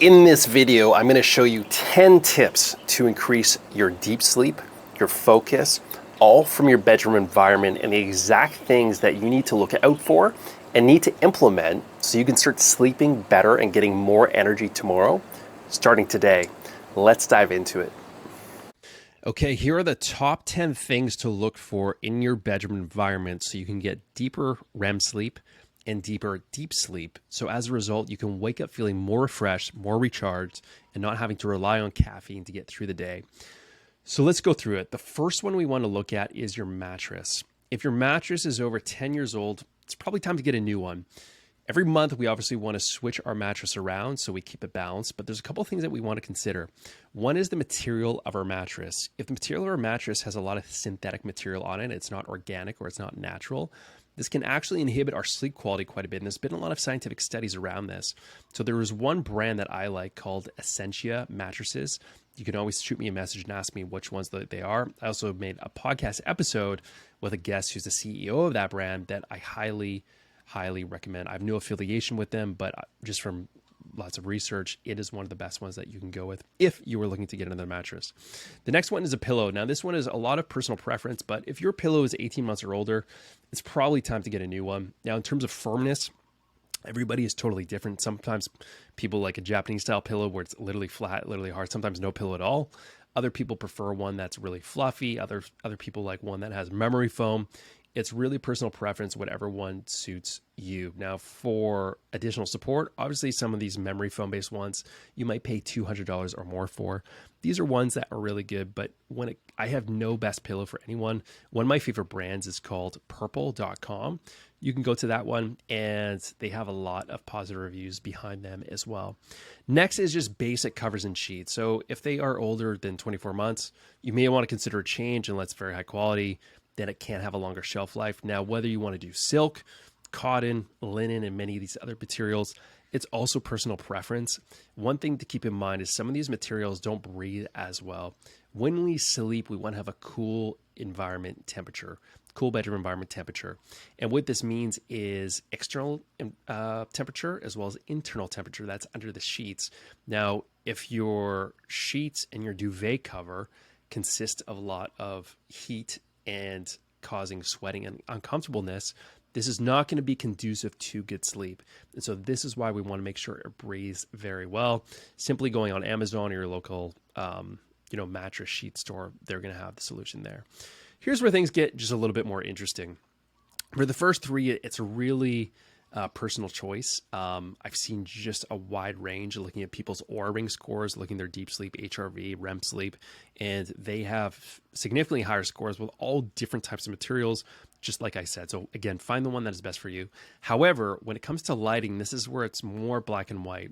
In this video, I'm going to show you 10 tips to increase your deep sleep, your focus, all from your bedroom environment, and the exact things that you need to look out for and need to implement so you can start sleeping better and getting more energy tomorrow, starting today. Let's dive into it. Okay, here are the top 10 things to look for in your bedroom environment so you can get deeper REM sleep and deeper deep sleep. So as a result, you can wake up feeling more refreshed, more recharged, and not having to rely on caffeine to get through the day. So let's go through it. The first one we want to look at is your mattress. If your mattress is over 10 years old, it's probably time to get a new one. Every month, we obviously want to switch our mattress around so we keep it balanced, but there's a couple of things that we want to consider. One is the material of our mattress. If the material of our mattress has a lot of synthetic material on it, it's not organic or it's not natural, this can actually inhibit our sleep quality quite a bit, and there's been a lot of scientific studies around this. So there is one brand that I like called Essentia mattresses. You can always shoot me a message and ask me which ones they are. I also made a podcast episode with a guest who's the CEO of that brand that I highly recommend. I have no affiliation with them, but just from lots of research, it is one of the best ones that you can go with if you were looking to get another mattress. The next one is a pillow. Now, this one is a lot of personal preference, but if your pillow is 18 months or older, it's probably time to get a new one. Now, in terms of firmness, everybody is totally different. Sometimes people like a Japanese style pillow where it's literally flat, literally hard, sometimes no pillow at all. Other people prefer one that's really fluffy. Other people like one that has memory foam. It's really personal preference, whatever one suits you. Now, for additional support, obviously some of these memory foam based ones, you might pay $200 or more for. These are ones that are really good, but I have no best pillow for anyone. One of my favorite brands is called purple.com. You can go to that one and they have a lot of positive reviews behind them as well. Next is just basic covers and sheets. So if they are older than 24 months, you may want to consider a change unless it's very high quality. Then it can have a longer shelf life. Now, whether you want to do silk, cotton, linen, and many of these other materials, it's also personal preference. One thing to keep in mind is some of these materials don't breathe as well. When we sleep, we want to have a cool environment temperature, cool bedroom environment temperature. And what this means is external temperature as well as internal temperature that's under the sheets. Now, if your sheets and your duvet cover consist of a lot of heat and causing sweating and uncomfortableness, this is not going to be conducive to good sleep. And so this is why we want to make sure it breathes very well. Simply going on Amazon or your local mattress sheet store, they're going to have the solution there. Here's where things get just a little bit more interesting. For the first three, it's really personal choice. I've seen just a wide range looking at people's Oura Ring scores, looking at their deep sleep, HRV, REM sleep, and they have significantly higher scores with all different types of materials, just like I said. So again, find the one that is best for you. However, when it comes to lighting, this is where it's more black and white.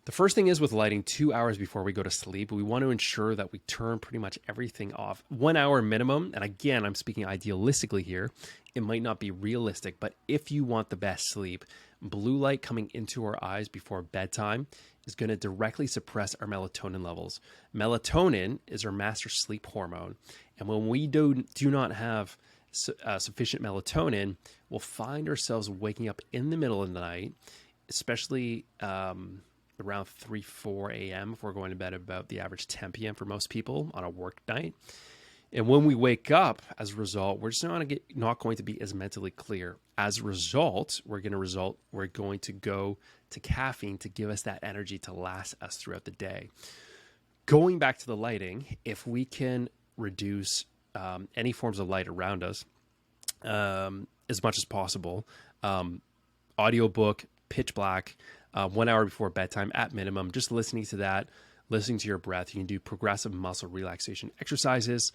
The first thing is with lighting, 2 hours before we go to sleep, we want to ensure that we turn pretty much everything off. 1 hour minimum, and again, I'm speaking idealistically here. It might not be realistic, but if you want the best sleep, blue light coming into our eyes before bedtime is going to directly suppress our melatonin levels. Melatonin is our master sleep hormone, and when we do not have sufficient melatonin, we'll find ourselves waking up in the middle of the night, especially around 3-4 a.m. if we're going to bed about the average 10 p.m. for most people on a work night. And when we wake up, as a result, we're just not going to be as mentally clear. As a result, we're going to go to caffeine to give us that energy to last us throughout the day. Going back to the lighting, if we can reduce any forms of light around us as much as possible, audiobook, pitch black, 1 hour before bedtime at minimum, just listening to that, listening to your breath. You can do progressive muscle relaxation exercises.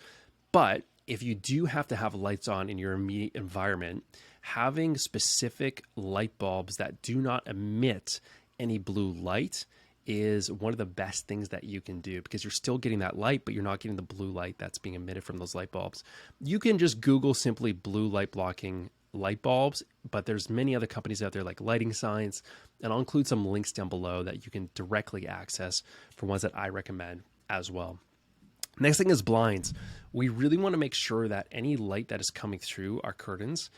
But if you do have to have lights on in your immediate environment, having specific light bulbs that do not emit any blue light is one of the best things that you can do, because you're still getting that light, but you're not getting the blue light that's being emitted from those light bulbs. You can just Google simply blue light blocking light bulbs, but there's many other companies out there like Lighting Science, and I'll include some links down below that you can directly access for ones that I recommend as well. Next thing is blinds. We really want to make sure that any light that is coming through our curtains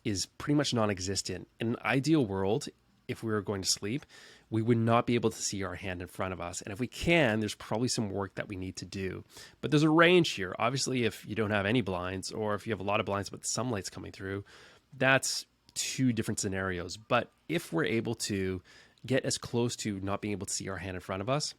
is pretty much non-existent. In an ideal world, if we were going to sleep, we would not be able to see our hand in front of us. And if we can, there's probably some work that we need to do. But there's a range here. Obviously, if you don't have any blinds, or if you have a lot of blinds but some light's coming through, that's two different scenarios. But if we're able to get as close to not being able to see our hand in front of us,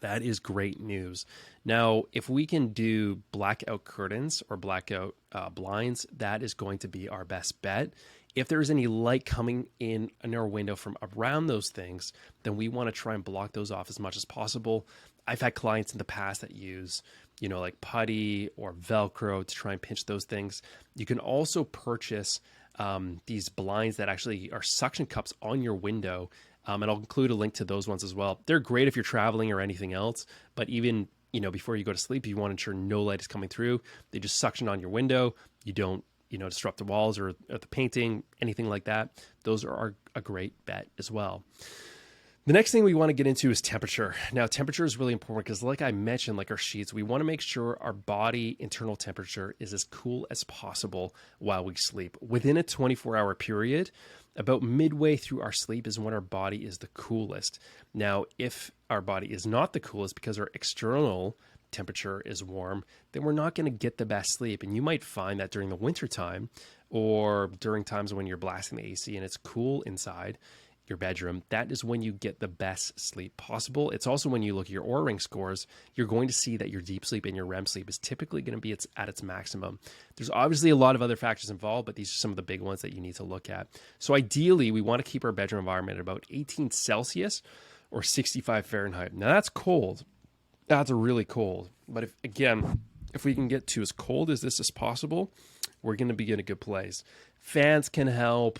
that is great news. Now, if we can do blackout curtains or blackout blinds, that is going to be our best bet. If there's any light coming in our window from around those things, then we want to try and block those off as much as possible. I've had clients in the past that use, like putty or Velcro to try and pinch those things. You can also purchase these blinds that actually are suction cups on your window. And I'll include a link to those ones as well. They're great if you're traveling or anything else, but even, before you go to sleep, you want to ensure no light is coming through. They just suction on your window. You don't, disrupt the walls or the painting, anything like that. Those are a great bet as well. The next thing we want to get into is temperature. Now, temperature is really important because like I mentioned, like our sheets, we want to make sure our body internal temperature is as cool as possible while we sleep. Within a 24-hour period, about midway through our sleep is when our body is the coolest. Now, if our body is not the coolest because our external temperature is warm, then we're not going to get the best sleep. And you might find that during the winter time or during times when you're blasting the AC and it's cool inside your bedroom, that is when you get the best sleep possible. It's also when you look at your Oura Ring scores, you're going to see that your deep sleep and your REM sleep is typically going to be at its maximum. There's obviously a lot of other factors involved, but these are some of the big ones that you need to look at. So ideally, we want to keep our bedroom environment at about 18 Celsius or 65 Fahrenheit. Now that's cold. That's really cold. But if we can get to as cold as this as possible, we're going to be in a good place. Fans can help.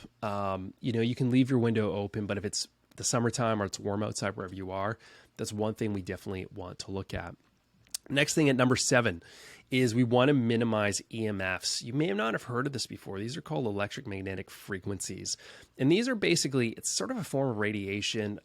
You can leave your window open, but if it's the summertime or it's warm outside wherever you are, that's one thing we definitely want to look at. Next thing at number 7 is we want to minimize EMFs. You may not have heard of this before. These are called electromagnetic frequencies. And these are basically, it's sort of a form of radiation.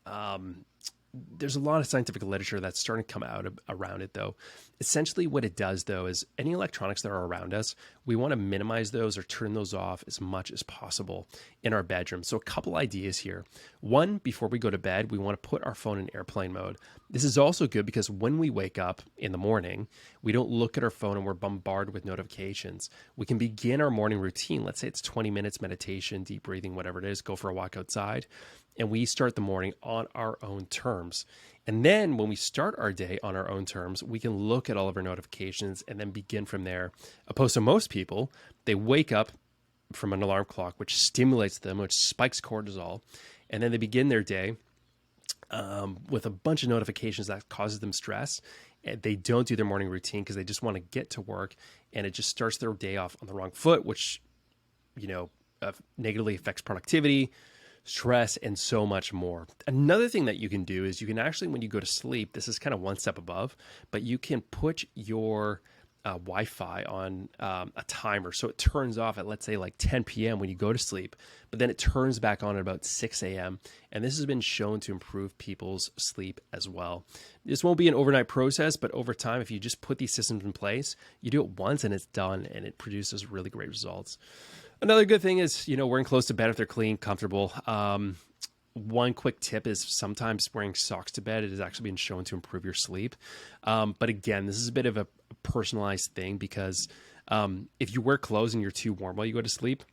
There's a lot of scientific literature that's starting to come out around it, though. Essentially, what it does, though, is any electronics that are around us, we want to minimize those or turn those off as much as possible in our bedroom. So a couple ideas here. One, before we go to bed, we want to put our phone in airplane mode. This is also good because when we wake up in the morning, we don't look at our phone and we're bombarded with notifications. We can begin our morning routine. Let's say it's 20 minutes meditation, deep breathing, whatever it is, go for a walk outside. And we start the morning on our own terms. And then when we start our day on our own terms, we can look at all of our notifications and then begin from there. Opposed to most people, they wake up from an alarm clock, which stimulates them, which spikes cortisol. And then they begin their day with a bunch of notifications that causes them stress. And they don't do their morning routine because they just want to get to work. And it just starts their day off on the wrong foot, which, negatively affects productivity, stress, and so much more. Another thing that you can do is you can actually, when you go to sleep, this is kind of one step above, but you can put your Wi-Fi on a timer. So it turns off at, let's say, like 10 p.m. when you go to sleep, but then it turns back on at about 6 a.m. And this has been shown to improve people's sleep as well. This won't be an overnight process, but over time, if you just put these systems in place, you do it once and it's done, and it produces really great results. Another good thing is, wearing clothes to bed if they're clean, comfortable. One quick tip is sometimes wearing socks to bed. It has actually been shown to improve your sleep. But again, this is a bit of a personalized thing because if you wear clothes and you're too warm while you go to sleep,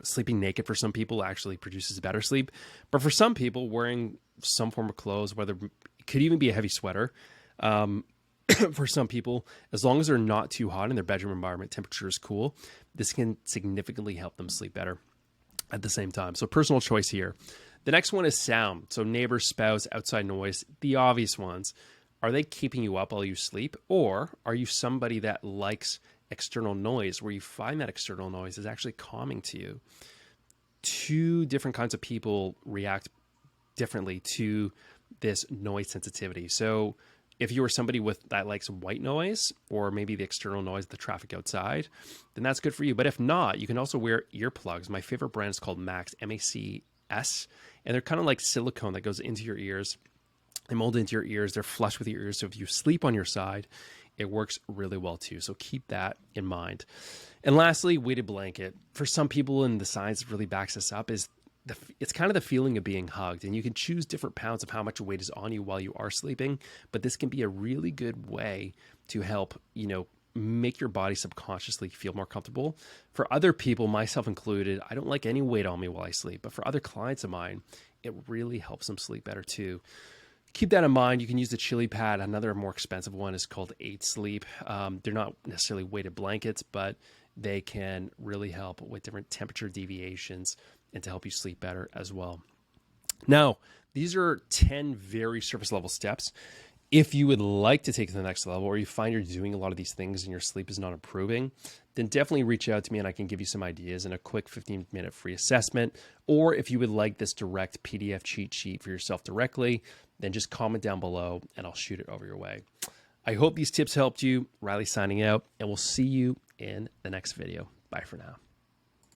sleeping naked for some people actually produces better sleep. But for some people, wearing some form of clothes, whether it could even be a heavy sweater, for some people, as long as they're not too hot and their bedroom environment temperature is cool, this can significantly help them sleep better at the same time. So personal choice here. The next one is sound. So neighbors, spouse, outside noise, the obvious ones. Are they keeping you up while you sleep? Or are you somebody that likes external noise where you find that external noise is actually calming to you? Two different kinds of people react differently to this noise sensitivity. So if you are somebody that likes white noise or maybe the external noise, the traffic outside, then that's good for you. But if not, you can also wear earplugs. My favorite brand is called Max, M-A-C-S, and they're kind of like silicone that goes into your ears. They mold into your ears. They're flush with your ears. So if you sleep on your side, it works really well too. So keep that in mind. And lastly, weighted blanket. For some people, and the science really backs this up, is it's kind of the feeling of being hugged, and you can choose different pounds of how much weight is on you while you are sleeping. But this can be a really good way to help, make your body subconsciously feel more comfortable. For other people, myself included, I don't like any weight on me while I sleep, but for other clients of mine, it really helps them sleep better too. Keep that in mind. You can use the Chili Pad. Another more expensive one is called 8 Sleep. They're not necessarily weighted blankets, but they can really help with different temperature deviations and to help you sleep better as well. Now, these are 10 very surface level steps. If you would like to take it to the next level, or you find you're doing a lot of these things and your sleep is not improving, then definitely reach out to me and I can give you some ideas in a quick 15-minute free assessment. Or if you would like this direct PDF cheat sheet for yourself directly, then just comment down below and I'll shoot it over your way. I hope these tips helped you. Riley signing out, and we'll see you in the next video. Bye for now.